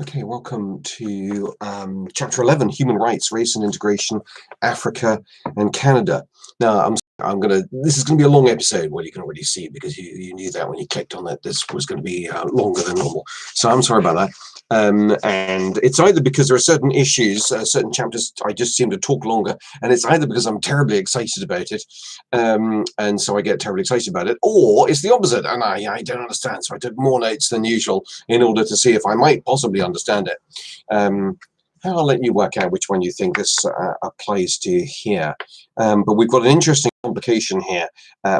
Okay, welcome to Chapter 11, Human Rights, Race and Integration, Africa and Canada. Now, I'm gonna. This is gonna be a long episode. Well, you can already see because you knew that when you clicked on it. This was going to be longer than normal. So I'm sorry about that. And it's either because there are certain issues, certain chapters, I just seem to talk longer, and it's either because I'm terribly excited about it, and so I get terribly excited about it, or it's the opposite, and I don't understand. So I took more notes than usual in order to see if I might possibly understand it. I'll let you work out which one you think this applies to here. But we've got an interesting complication here,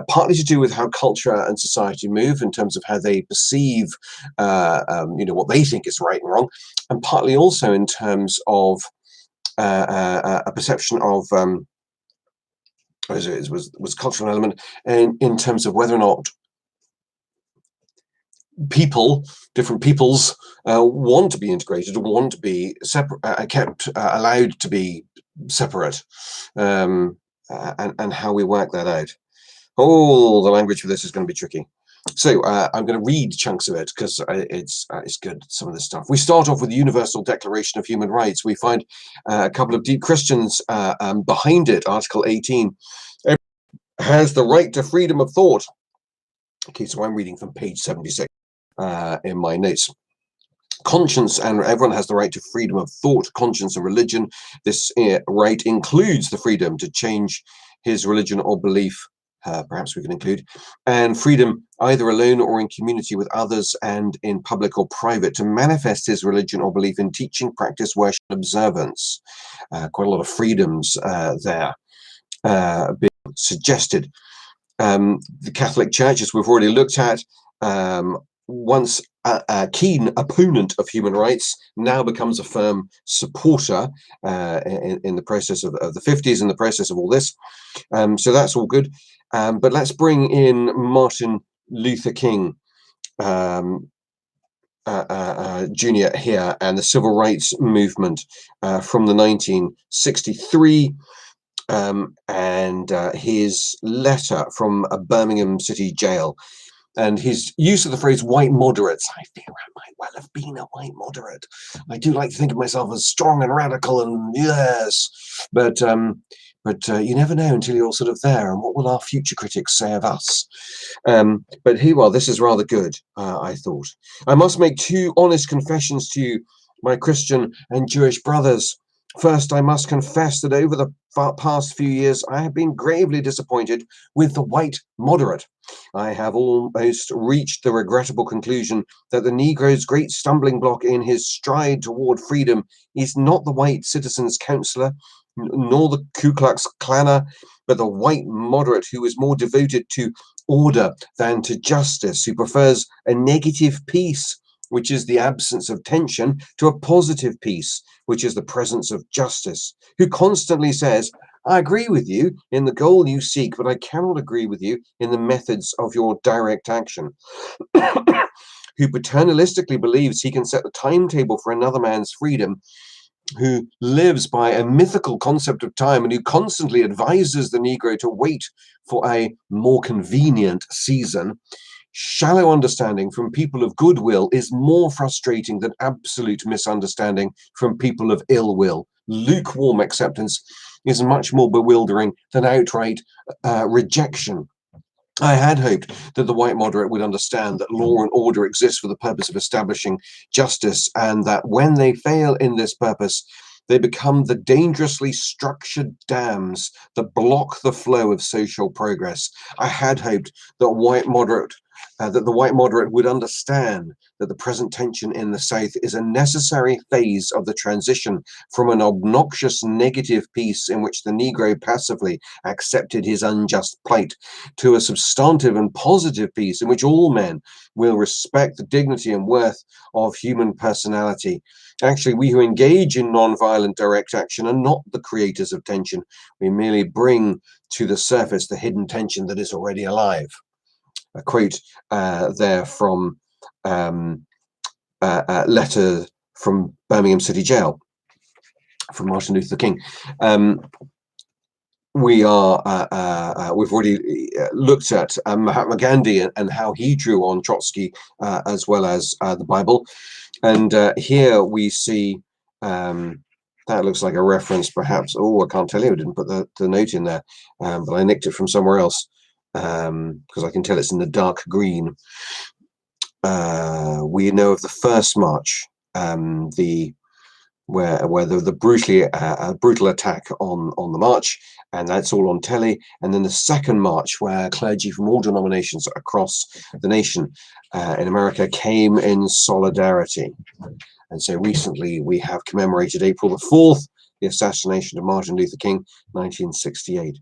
partly to do with how culture and society move in terms of how they perceive, what they think is right and wrong, and partly also in terms of a perception of was cultural element, and in terms of whether or not different peoples want to be integrated or want to be separate, kept allowed to be separate, and how we work that out. Oh, the language for this is going to be tricky. So I'm going to read chunks of it because it's good, some of this stuff. We start off with the Universal Declaration of Human Rights. We find a couple of deep Christians behind it. Article 18 has the right to freedom of thought. Okay, so I'm reading from page 76 in my notes. Conscience, and everyone has the right to freedom of thought, conscience, and religion. This right includes the freedom to change his religion or belief. Perhaps we can include, and freedom either alone or in community with others and in public or private to manifest his religion or belief in teaching, practice, worship, observance. Quite a lot of freedoms there being suggested. The Catholic Church, as we've already looked at, once a keen opponent of human rights, now becomes a firm supporter in the process of the 50s, in the process of all this. So that's all good. But let's bring in Martin Luther King Jr. here and the civil rights movement from the 1963. And his letter from a Birmingham City jail, and his use of the phrase white moderates. I fear I might well have been a white moderate. I do like to think of myself as strong and radical, and yes, but you never know until you're sort of there. And what will our future critics say of us? But here, well, this is rather good, I thought. I must make two honest confessions to you, my Christian and Jewish brothers. First, I must confess that over the past few years, I have been gravely disappointed with the white moderate. I have almost reached the regrettable conclusion that the Negro's great stumbling block in his stride toward freedom is not the white citizen's counselor, nor the Ku Klux Klaner, but the white moderate who is more devoted to order than to justice, who prefers a negative peace, which is the absence of tension, to a positive peace, which is the presence of justice, who constantly says, I agree with you in the goal you seek, but I cannot agree with you in the methods of your direct action, who paternalistically believes he can set the timetable for another man's freedom, who lives by a mythical concept of time and who constantly advises the Negro to wait for a more convenient season. Shallow understanding from people of goodwill is more frustrating than absolute misunderstanding from people of ill will. Lukewarm acceptance is much more bewildering than outright rejection. I had hoped that the white moderate would understand that law and order exist for the purpose of establishing justice, and that when they fail in this purpose, they become the dangerously structured dams that block the flow of social progress. I had hoped that the white moderate would understand that the present tension in the South is a necessary phase of the transition from an obnoxious negative peace in which the Negro passively accepted his unjust plight to a substantive and positive peace in which all men will respect the dignity and worth of human personality. Actually, we who engage in non-violent direct action are not the creators of tension. We merely bring to the surface the hidden tension that is already alive. A quote there from a letter from Birmingham City Jail from Martin Luther King. we've already looked at Mahatma Gandhi and how he drew on Trotsky, as well as the Bible. And here we see, that looks like a reference, perhaps. Oh, I can't tell you. I didn't put the note in there, but I nicked it from somewhere else, because I can tell it's in the dark green. We know of the first march, where the brutal attack on the march, and that's all on telly. And then the second march, where clergy from all denominations across the nation in America came in solidarity. And so recently we have commemorated April the 4th, the assassination of Martin Luther King, 1968.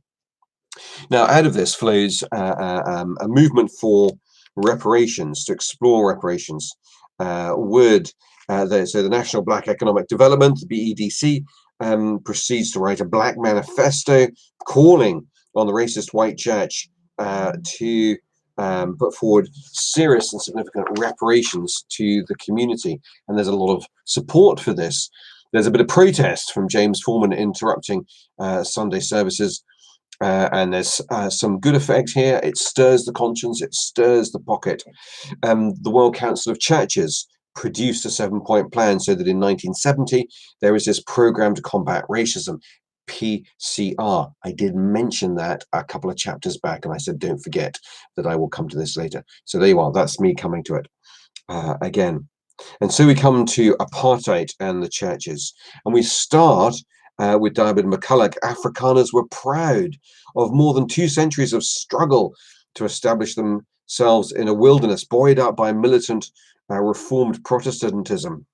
Now, out of this flows a movement for reparations, to explore reparations. So the National Black Economic Development, the BEDC, proceeds to write a black manifesto calling on the racist white church to put forward serious and significant reparations to the community. And there's a lot of support for this. There's a bit of protest from James Foreman interrupting Sunday services. And there's some good effect here. It stirs the conscience, it stirs the pocket. The World Council of Churches produced a 7-point plan, so that in 1970 there is this program to combat racism, PCR. I did mention that a couple of chapters back, and I said don't forget that I will come to this later. So there you are, that's me coming to it again. And so we come to apartheid and the churches, and we start with Diarmaid MacCulloch. Afrikaners were proud of more than 2 centuries of struggle to establish themselves in a wilderness, buoyed up by militant reformed Protestantism.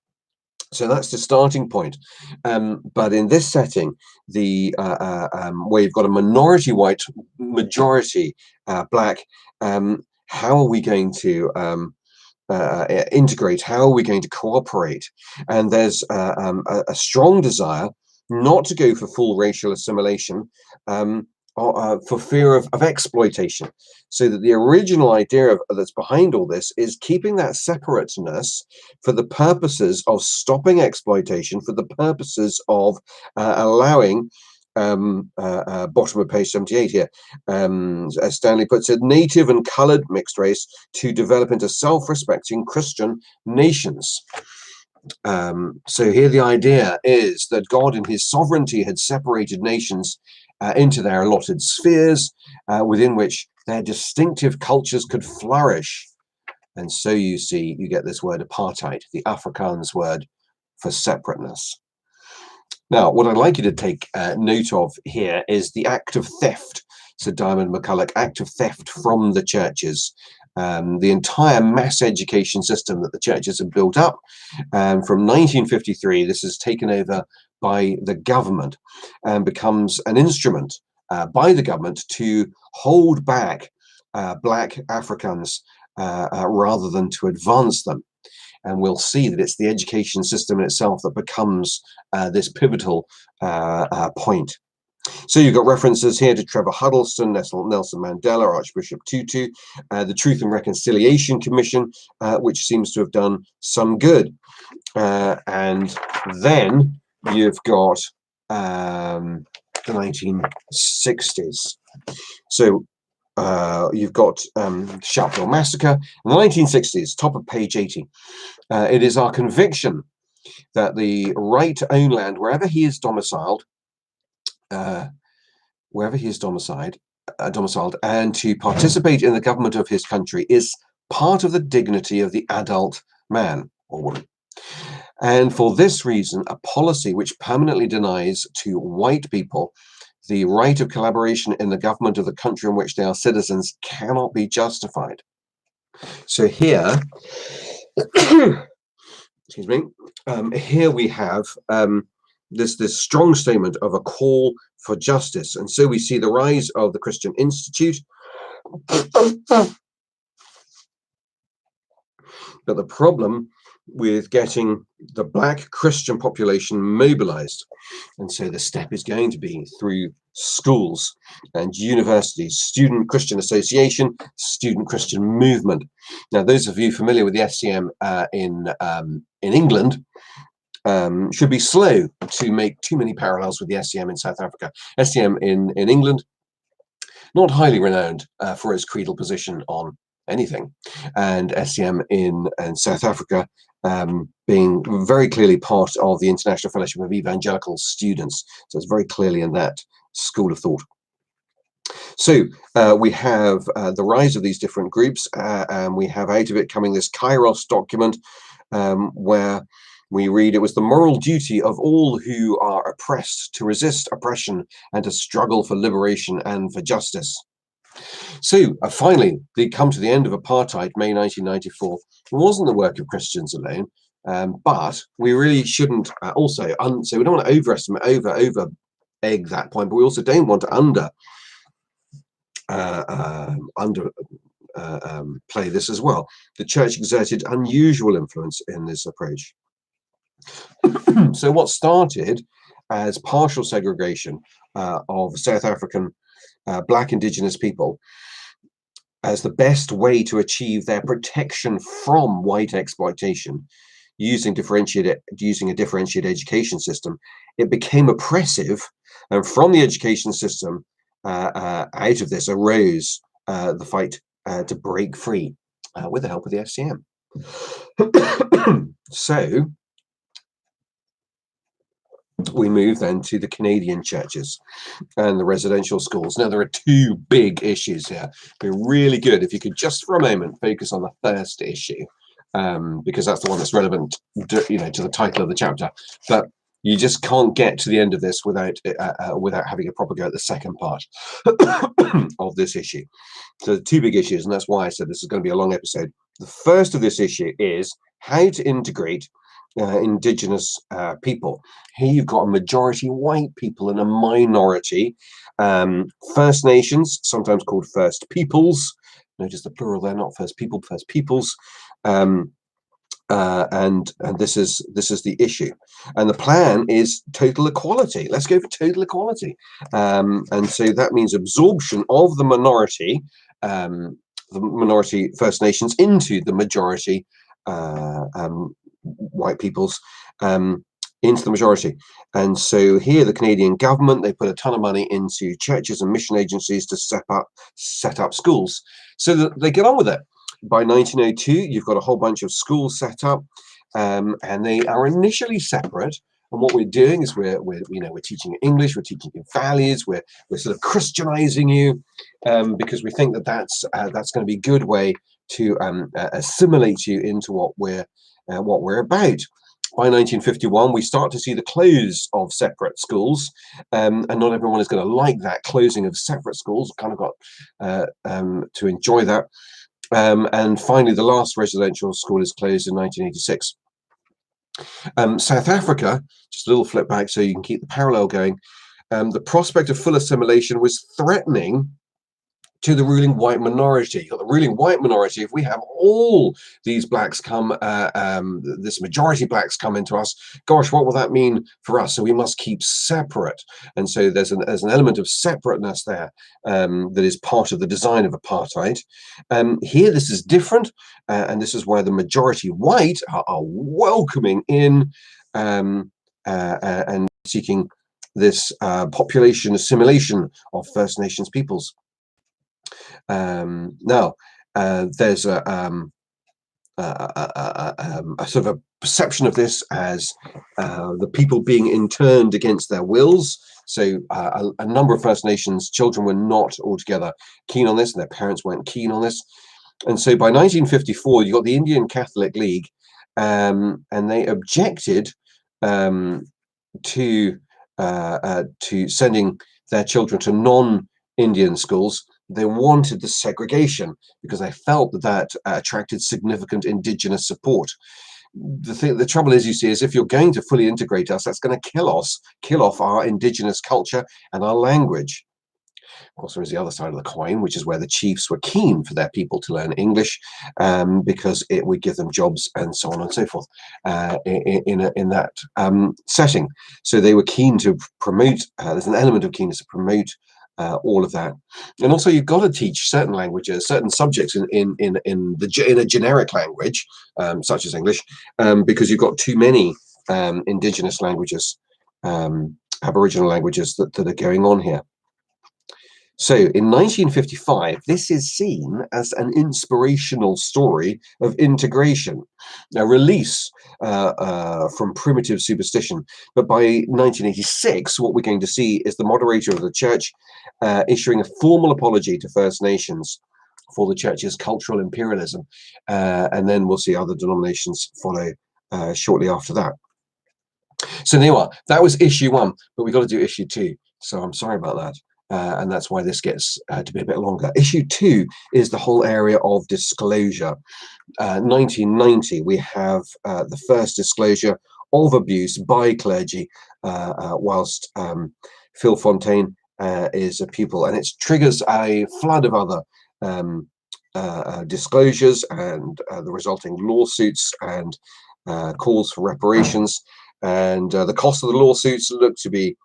So that's the starting point. But in this setting, where you've got a minority white, majority black, how are we going to integrate? How are we going to cooperate? And there's a strong desire not to go for full racial assimilation, for fear of exploitation. So that the original idea that's behind all this is keeping that separateness for the purposes of stopping exploitation, for the purposes of allowing, bottom of page 78 here, as Stanley puts it, native and coloured mixed race to develop into self-respecting Christian nations. So here the idea is that God in his sovereignty had separated nations into their allotted spheres, within which their distinctive cultures could flourish. And so you get this word apartheid, the Afrikaans word for separateness. Now, what I'd like you to take note of here is the act of theft. So Diarmaid MacCulloch, act of theft from the churches. The entire mass education system that the churches have built up from 1953, this is taken over by the government and becomes an instrument by the government to hold back black Africans rather than to advance them. And we'll see that it's the education system in itself that becomes this pivotal point. So you've got references here to Trevor Huddleston, Nelson Mandela, Archbishop Tutu, the Truth and Reconciliation Commission, which seems to have done some good. And then you've got the 1960s. So you've got Sharpeville Massacre in the 1960s, top of page 80. It is our conviction that the right to own land wherever he is domiciled, and to participate in the government of his country is part of the dignity of the adult man or woman. And for this reason, a policy which permanently denies to white people the right of collaboration in the government of the country in which they are citizens cannot be justified. So here, excuse me, here we have this strong statement of a call for justice. And so we see the rise of the Christian Institute. But the problem with getting the black Christian population mobilized, and so the step is going to be through schools and universities, Student Christian Association, Student Christian Movement. Now, those of you familiar with the SCM in England, should be slow to make too many parallels with the SCM in South Africa. SCM in England, not highly renowned for its creedal position on anything, and SCM in South Africa being very clearly part of the International Fellowship of Evangelical Students. So it's very clearly in that school of thought. So we have the rise of these different groups, and we have out of it coming this Kairos document, where we read, it was the moral duty of all who are oppressed to resist oppression and to struggle for liberation and for justice. So finally, they come to the end of apartheid, May 1994. It wasn't the work of Christians alone, but we really shouldn't also, so we don't want to overestimate, over egg that point, but we also don't want to play this as well. The church exerted unusual influence in this approach. So what started as partial segregation of South African Black indigenous people as the best way to achieve their protection from white exploitation, using a differentiated education system, it became oppressive, and from the education system, out of this arose the fight to break free with the help of the FCM. So we move then to the Canadian churches and the residential schools. Now, there are two big issues here. It'd be really good if you could just for a moment focus on the first issue, because that's the one that's relevant, to the title of the chapter. But you just can't get to the end of this without having a proper go at the second part of this issue. So the two big issues, and that's why I said this is going to be a long episode. The first of this issue is how to integrate indigenous people. Here you've got a majority white people and a minority First Nations, sometimes called First Peoples. Notice the plural there, not First People, First Peoples. And this is the issue, and the plan is total equality. Let's go for total equality, and so that means absorption of the minority First Nations into the majority white peoples, into the majority. And so here the Canadian government, they put a ton of money into churches and mission agencies to set up schools so that they get on with it. By 1902, you've got a whole bunch of schools set up, and they are initially separate. And what we're doing is we're teaching English, we're teaching you values, we're sort of Christianizing you, because we think that's going to be a good way to assimilate you into what we're about. By 1951, we start to see the close of separate schools, and not everyone is going to like that closing of separate schools. Kind of got to enjoy that. And finally, the last residential school is closed in 1986. South Africa, just a little flip back so you can keep the parallel going. The prospect of full assimilation was threatening to the ruling white minority. You've got the ruling white minority. If we have all these blacks come, this majority blacks come into us, gosh, what will that mean for us? So we must keep separate. And so there's an element of separateness there that is part of the design of apartheid. Here, this is different, and this is where the majority white are welcoming in and seeking this population assimilation of First Nations peoples. Now, there's a sort of a perception of this as the people being interned against their wills. So a number of First Nations children were not altogether keen on this, and their parents weren't keen on this. And so by 1954, you got the Indian Catholic League, and they objected to sending their children to non-Indian schools. They wanted the segregation because they felt that attracted significant indigenous support. The trouble is, you see, is if you're going to fully integrate us, that's going to kill off our indigenous culture and our language. Of course, there is the other side of the coin, which is where the chiefs were keen for their people to learn English, because it would give them jobs and so on and so forth in that setting. So they were keen to promote. There's an element of keenness to promote all of that, and also you've got to teach certain languages, certain subjects in a generic language, such as English, because you've got too many indigenous languages, Aboriginal languages that are going on here. So in 1955, this is seen as an inspirational story of integration, a release from primitive superstition. But by 1986, what we're going to see is the moderator of the church issuing a formal apology to First Nations for the church's cultural imperialism. And then we'll see other denominations follow shortly after that. So there you are. That was issue 1, but we've got to do issue 2. So I'm sorry about that. And that's why this gets to be a bit longer. Issue 2 is the whole area of disclosure. 1990, we have the first disclosure of abuse by clergy whilst Phil Fontaine is a pupil, and it triggers a flood of other disclosures and the resulting lawsuits and calls for reparations. And the cost of the lawsuits look to be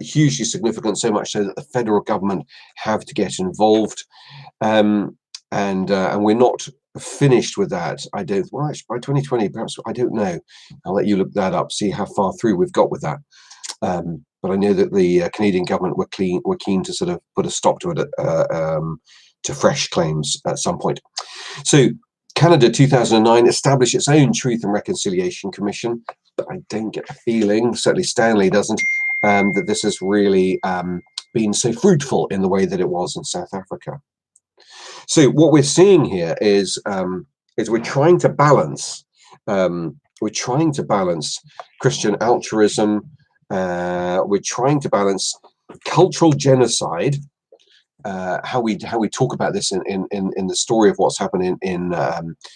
hugely significant, so much so that the federal government have to get involved. And we're not finished with that. I don't. Well, actually, by 2020, perhaps, I don't know. I'll let you look that up, see how far through we've got with that. But I know that the Canadian government were keen to sort of put a stop to it to fresh claims at some point. So Canada 2009 established its own Truth and Reconciliation Commission, but I don't get the feeling, certainly Stanley doesn't, that this has really been so fruitful in the way that it was in South Africa. So what we're seeing here is we're trying to balance Christian altruism. We're trying to balance cultural genocide. How we talk about this in the story of what's happening in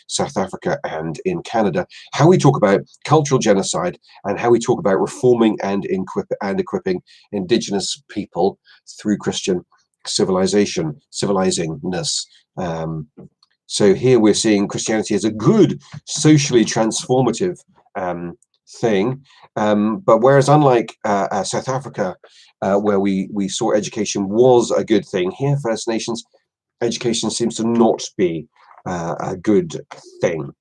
South Africa and in Canada, how we talk about cultural genocide, and how we talk about reforming and equipping Indigenous people through Christian civilingness. So here we're seeing Christianity as a good, socially transformative thing, but whereas unlike South Africa, where we saw education was a good thing, here First Nations education seems to not be a good thing.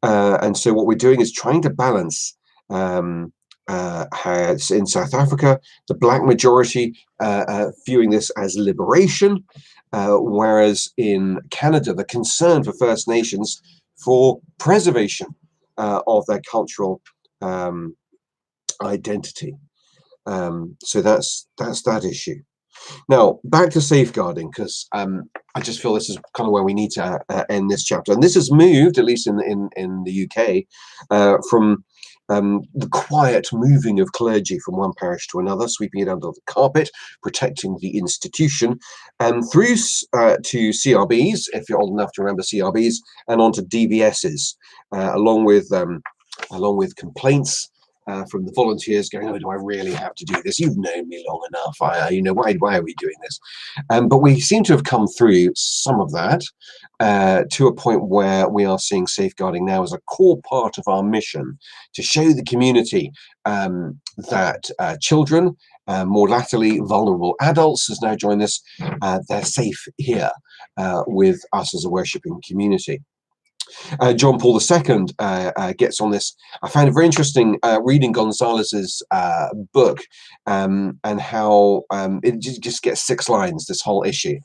And so what we're doing is trying to balance in South Africa, the black majority viewing this as liberation, whereas in Canada, the concern for First Nations for preservation of their cultural identity. So that's that issue. Now back to safeguarding, because I just feel this is kind of where we need to end this chapter. And this has moved, at least in the UK, from the quiet moving of clergy from one parish to another, sweeping it under the carpet, protecting the institution, through to CRBs, if you're old enough to remember CRBs, and on to DBSs, along with complaints from the volunteers going, oh, do I really have to do this? You've known me long enough. Why are we doing this? But we seem to have come through some of that to a point where we are seeing safeguarding now as a core part of our mission to show the community that children, more latterly vulnerable adults, has now joined us. They're safe here with us as a worshipping community. John Paul II gets on this. I found it very interesting reading Gonzalez's book, and how it just gets 6 lines, this whole issue.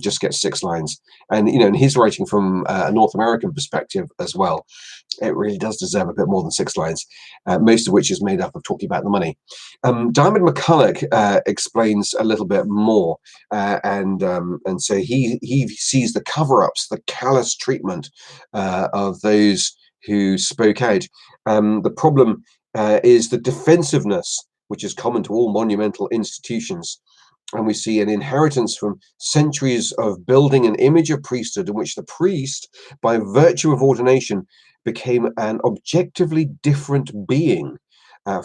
Just gets 6 lines. And, and he's writing from a North American perspective as well. It really does deserve a bit more than 6 lines, most of which is made up of talking about the money. Diamond McCulloch explains a little bit more, and so he sees the cover-ups, the callous treatment of those who spoke out. The problem is the defensiveness, which is common to all monumental institutions. And we see an inheritance from centuries of building an image of priesthood in which the priest, by virtue of ordination, became an objectively different being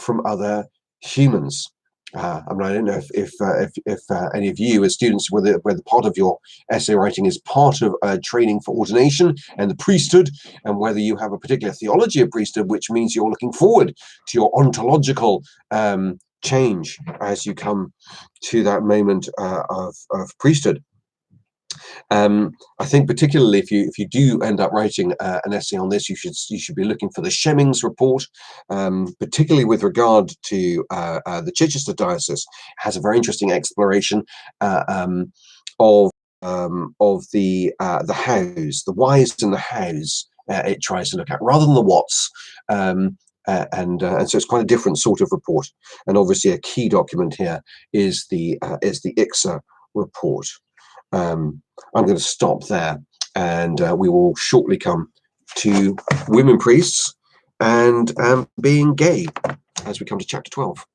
from other humans. I don't know if any of you as students, whether part of your essay writing is part of training for ordination and the priesthood, and whether you have a particular theology of priesthood, which means you're looking forward to your ontological change as you come to that moment of priesthood. I think particularly if you do end up writing an essay on this, you should be looking for the Shemmings report, particularly with regard to the Chichester diocese. It has a very interesting exploration uh, um, of the hows, the whys and the hows. It tries to look at rather than the whats. And so it's quite a different sort of report. And obviously, a key document here is the ICSA report. I'm going to stop there, and we will shortly come to women priests and being gay as we come to chapter 12.